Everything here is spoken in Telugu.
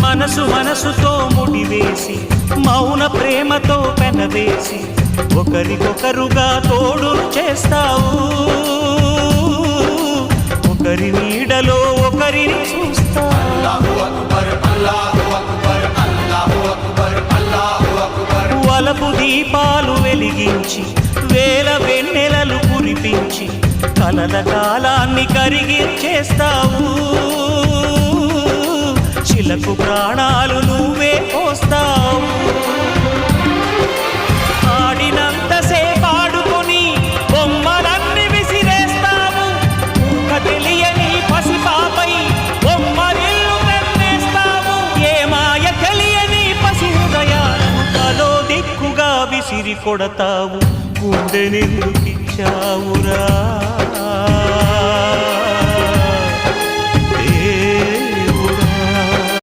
మనసు మనసుతో ముడివేసి మౌన ప్రేమతో పెనవేసి ఒకరికొకరుగా తోడును చేస్తావు. ఒకరి నీడలో ఒకరిని చూస్తావు. వలపు దీపాలు వెలిగించి వేల వెన్నెలలు కురిపించి కలల కాలాన్ని కరిగించేస్తావు. శిలకు ప్రాణాలు నువ్వే పోస్తావు. ఆడినంతసేపు ఆడుకొని బొమ్మలన్నీ విసిరేస్తావు. ఊహ తెలియని పసిపాపై బొమ్మరిల్లు తెన్నేస్తావు. ఏ మాయ తెలియని పసి హృదయాలను తలో దిక్కుగా విసిరి కొడతావు. గుండె నిందుకిచ్చావురా.